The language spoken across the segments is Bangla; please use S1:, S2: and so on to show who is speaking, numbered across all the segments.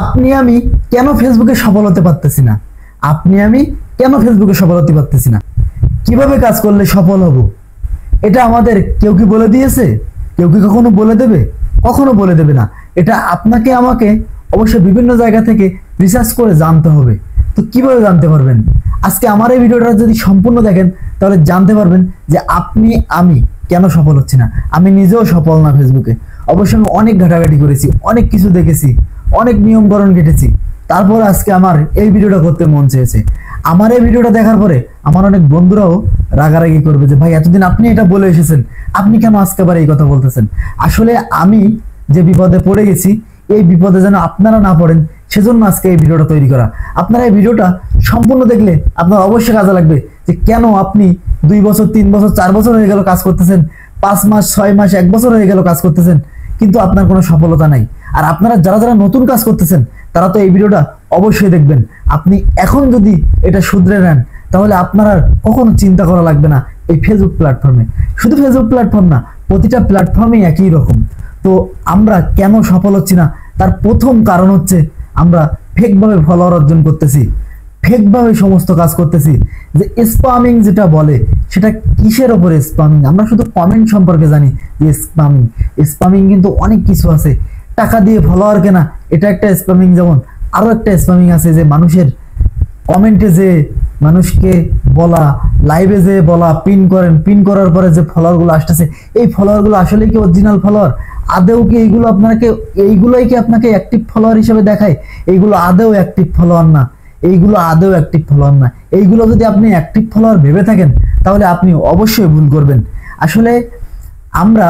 S1: আপনি আমি কেন ফেসবুকে সফল হতে পারতেছি না? আপনি আমি কেন ফেসবুকে সফল হতে পারতেছি না? কিভাবে কাজ করলে সফল হব? এটা আমাদের কেউ কি বলে দিয়েছে? কেউ কি কখনো বলে দেবে? কখনো বলে দেবে না। এটা আপনাকে আমাকে অবশ্যই বিভিন্ন জায়গা থেকে রিসার্চ করে জানতে হবে। তো কিভাবে জানতে পারবেন? আজকে আমার এই ভিডিওটা যদি সম্পূর্ণ দেখেন তাহলে জানতে পারবেন যে আপনি আমি কেন সফল হচ্ছি না। আমি নিজেও সফল না ফেসবুকে। অবশ্যই আমি অনেক ঘাটাঘাটি করেছি, অনেক কিছু দেখেছি, অনেক নিয়মকরণ কেটেছি, তারপর আজকে আমার এই ভিডিওটা করতে মন চেয়েছে। আমার এই ভিডিওটা দেখার পরে আমার অনেক বন্ধুরাও রাগারাগি করবে যে ভাই এতদিন আপনি এটা বলে এসেছেন, আপনি কেন আজকে আবার এই কথা বলতেছেন? আসলে আমি যে বিপদে পড়ে গেছি, এই বিপদে যেন আপনারা না পড়েন সেজন্য আজকে এই ভিডিওটা তৈরি করা। আপনারা এই ভিডিওটা সম্পূর্ণ দেখলে আপনার অবশ্যই কাজে লাগবে যে কেন আপনি 2 বছর 3 বছর 4 বছর হয়ে গেল কাজ করতেছেন, 5 মাস 6 মাস 1 বছর হয়ে গেল কাজ করতেছেন, কিন্তু আপনার কোনো সফলতা নাই। আর আপনারা যারা যারা নতুন কাজ করতেছেন তারা তো এই ভিডিওটা অবশ্যই দেখবেন। আপনি এখন যদি এটা শুধরে নেন তাহলে আপনার আর কখনো চিন্তা করা লাগবে না এই ফেসবুক প্ল্যাটফর্মে। শুধু ফেসবুক প্ল্যাটফর্ম না, প্রতিটা প্ল্যাটফর্মে একই রকম। তো আমরা কেন সফল হচ্ছি না তার প্রথম কারণ হচ্ছে আমরা ফেকভাবে ফলোয়ার অর্জন করতেছি, ফেকভাবে সমস্ত কাজ করতেছি। যে স্প্যামিং যেটা বলে সেটা কিসের উপরে স্প্যামিং? আমরা শুধু কমেন্ট সম্পর্কে জানি যে স্প্যামিং। স্প্যামিং কিন্তু অনেক কিছু আছে। টাকা দিয়ে ফলোয়ার কেনা এটা একটা স্প্যামিং, যেমন আরো একটা স্প্যামিং আছে যে মানুষের কমেন্টে যে মানুষকে বলা, লাইভে যে বলা, পিন করেন, পিন করার পরে যে ফলোয়ারগুলো আসতেছে, এই ফলোয়ারগুলো আসলে কি অরিজিনাল ফলোয়ার? আদেও কি এইগুলো এইগুলোই কি আপনাকে অ্যাক্টিভ ফলোয়ার হিসেবে দেখায়? এইগুলো আদেও অ্যাক্টিভ ফলোয়ার না, এইগুলো আদেও অ্যাক্টিভ ফলোয়ার না। এইগুলো যদি আপনি অ্যাক্টিভ ফলোয়ার ভেবে থাকেন তাহলে আপনি অবশ্যই ভুল করবেন। আসলে আমরা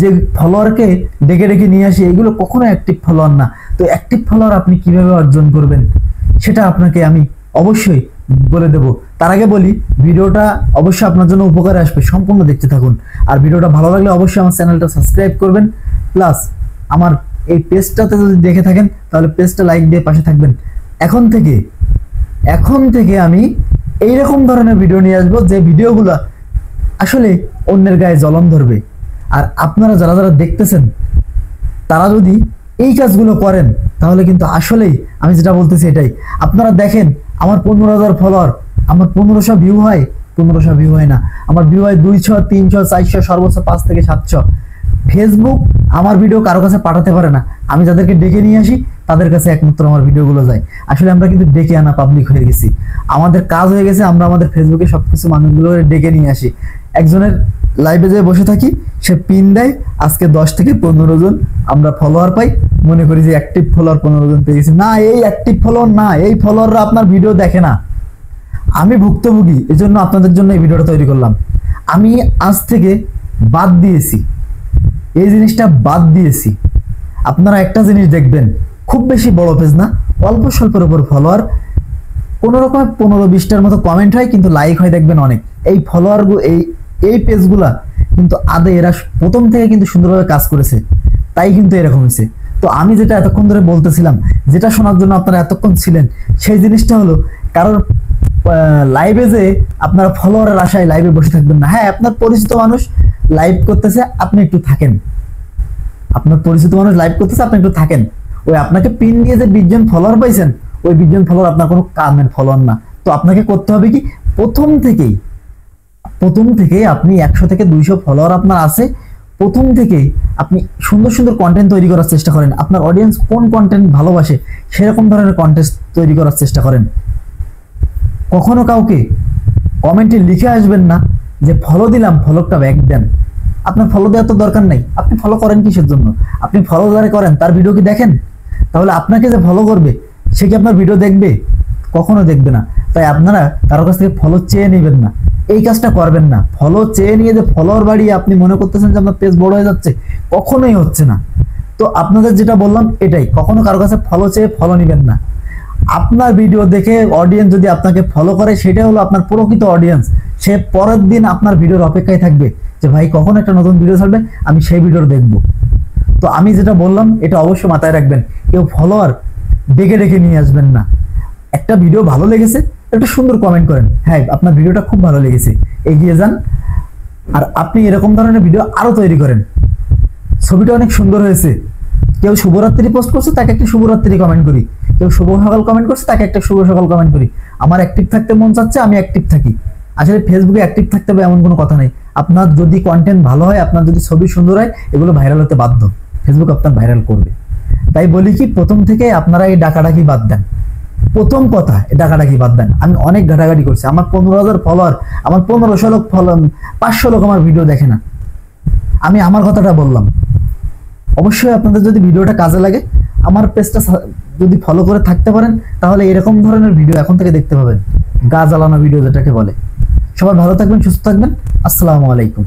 S1: যে ফলোয়ারকে ডেকে ডেকে নিয়ে আসি এগুলো কখনো অ্যাক্টিভ ফলোয়ার না। তো অ্যাক্টিভ ফলোয়ার আপনি কিভাবে অর্জন করবেন সেটা আপনাকে আমি অবশ্যই বলে দেব। তার আগে বলি ভিডিওটা অবশ্যই আপনার জন্য উপকারে আসবে, সম্পূর্ণ দেখতে থাকুন। আর ভিডিওটা ভালো লাগলে অবশ্যই আমার চ্যানেলটা সাবস্ক্রাইব করবেন, প্লাস আমার এই পেজটাতে যদি দেখে থাকেন তাহলে পেজটা লাইক দিয়ে পাশে থাকবেন। এখন থেকে আমি এইরকম ধরনের ভিডিও নিয়ে আসবো যে ভিডিওগুলো আসলে অন্যের গায়ে জ্বলন ধরবে। আর আপনারা যারা যারা দেখতেছেন তারা যদি এই কাজগুলো করেন তাহলে কিন্তু আসলেই আমি যেটা বলতেছি এটাই। আপনারা দেখেন আমার 15,000 ফলোয়ার, আমার 1500 ভিউ হয়, 1500 ভিউ হয় না, আমার ভিউ হয় 200 300 400, সর্বোচ্চ 5 থেকে 700। ফেসবুক আমার ভিডিও কারো কাছে পাঠাতে পারে না। আমি যাদেরকে ডেকে নিয়ে আসি তাদের কাছে একমাত্র আমার ভিডিওগুলো যায়। আসলে আমরা কিন্তু ডেকে আনা পাবলিক হয়ে গেছি, আমাদের কাজ হয়ে গেছে আমরা আমাদের ফেসবুকে সবকিছু মানুষগুলো ডেকে নিয়ে আসি। একজনের লাইভে যেয়ে বসে থাকি, সে পিন দেয়, আজকে 10 থেকে 15 জন আমরা ফলোয়ার পাই, মনে করি যে অ্যাক্টিভ ফলোয়ার 15 জন পেয়ে গেছি। না, এই অ্যাক্টিভ ফলোয়ার না, এই ফলোয়াররা আপনার ভিডিও দেখে না। আমি ভুক্তভোগী, এজন্য আপনাদের জন্য এই ভিডিওটা তৈরি করলাম। আমি আজ থেকে বাদ দিয়েছি, এই জিনিসটা বাদ দিয়েছি। আপনারা একটা জিনিস দেখবেন, খুব বেশি বড় পেজ না, অল্প স্বল্পের উপর ফলোয়ার, কোনো রকম 15-20টার মতো কমেন্ট হয় কিন্তু লাইক হয় দেখবেন অনেক। এই ফলোয়ার এই পেজগুলা কিন্তু আদে এরা প্রথম থেকে কিন্তু সুন্দরভাবে কাজ করেছে, তাই কিন্তু এরকম হয়েছে। তো আমি যেটা এতক্ষণ ধরে বলতেছিলাম, যেটা শোনার জন্য আপনারা এতক্ষণ ছিলেন, সেই জিনিসটা হলো কারোর লাইভে যে আপনারা ফলোয়ারের আশায় লাইভে বসে থাকবেন না। হ্যাঁ, আপনার পরিচিত মানুষ লাইভ করতেছে, আপনি একটু থাকেন। আপনার পরিচিত মানুষ লাইভ করতেছে, আপনি একটু থাকেন। ওই আপনাকে পিন দিয়ে যে 20 জন ফলোয়ার পাইছেন, ওই 20 জন ফলোয়ার আপনার কোনো কামের ফলোয়ার না। তো আপনাকে করতে হবে কি, প্রথম থেকেই আপনি 100 থেকে 200 ফলোয়ার আপনার আছে, প্রথম থেকেই আপনি সুন্দর সুন্দর কন্টেন্ট তৈরি করার চেষ্টা করেন। আপনার অডিয়েন্স কোন কন্টেন্ট ভালোবাসে সেরকম ধরনের কন্টেন্ট তৈরি করার চেষ্টা করেন। কখনো কাউকে কমেন্টে লিখে আসবেন না যে ফলো দিলাম, ফলোটা ব্যাক দেন। আপনার ফলো দেওয়ার তো দরকার নাই। আপনি ফলো করেন কিসের জন্য? আপনি ফলো যারা করেন তার ভিডিও কি দেখেন? তাহলে আপনাকে যে ফলো করবে সে কি আপনার ভিডিও দেখবে? কখনো দেখবে না। তাই আপনারা কারো কাছ থেকে ফলো চেয়ে নেবেন না, এই কাজটা করবেন না। ফলো চেয়ে নিয়ে যে ফলোয়ার বাড়িয়ে আপনি মনে করতেছেন যে আপনার পেজ বড় হয়ে যাচ্ছে, কখনোই হচ্ছে না। তো আপনাদের যেটা বললাম এটাই, কখনো কারো কাছে ফলো চেয়ে ফলো নেবেন না। আপনার ভিডিও দেখে অডিয়েন্স যদি আপনাকে ফলো করে, সেটা হলো আপনার প্রকৃত অডিয়েন্স। সে পরের দিন আপনার ভিডিওর অপেক্ষায় থাকবে যে ভাই কখন একটা নতুন ভিডিও ছাড়বে, আমি সেই ভিডিও দেখবো। তো আমি যেটা বললাম এটা অবশ্যই মাথায় রাখবেন। কেউ ফলোয়ার ডেকে ডেকে নিয়ে আসবেন না। একটা ভিডিও ভালো লেগেছে, একটা সুন্দর কমেন্ট করেন, হ্যাঁ আপনার ভিডিওটা খুব ভালো লেগেছে, এগিয়ে যান। আর আপনি এরকম ধরনের ভিডিও আরো তৈরি করেন, ছবিটা অনেক সুন্দর হয়েছে, কেউ শুভরাত্রি পোস্ট করছে তাকে একটা শুভরাত্রি কমেন্ট করি, কেউ শুভ সকাল কমেন্ট করছে তাকে একটা শুভ সকাল কমেন্ট করি। আমার অ্যাক্টিভ থাকতে মন চাচ্ছে, আমি অ্যাক্টিভ থাকি। আসলে ফেসবুকে অ্যাক্টিভ থাকতে হবে এমন কোনো কথা নেই। আপনার যদি কন্টেন্ট ভালো হয়, আপনার যদি ছবি সুন্দর হয়, এগুলো ভাইরাল হতে বাধ্য, ফেসবুক আপনার ভাইরাল করবে। তাই বলি কি, প্রথম থেকে আপনারা এই ডাকাডাকি বাদ দেন। প্রথম কথা, এই ডাকাডাকি বাদ দেন। আমি অনেক ঘাটাঘাটি করছি, আমার 15,000 ফলোয়ার, আমার 1500 লোক ফলো, 500 লোক আমার ভিডিও দেখে না। আমি আমার কথাটা বললাম। অবশ্যই আপনাদের যদি ভিডিওটা কাজে লাগে, আমার পেজটা যদি ফলো করে থাকতে পারেন, তাহলে এরকম ধরনের ভিডিও এখন থেকে দেখতে পাবেন, গা জ্বালানো ভিডিও যেটাকে বলে। সবাই ভালো থাকবেন, সুস্থ থাকবেন। আসসালামু আলাইকুম।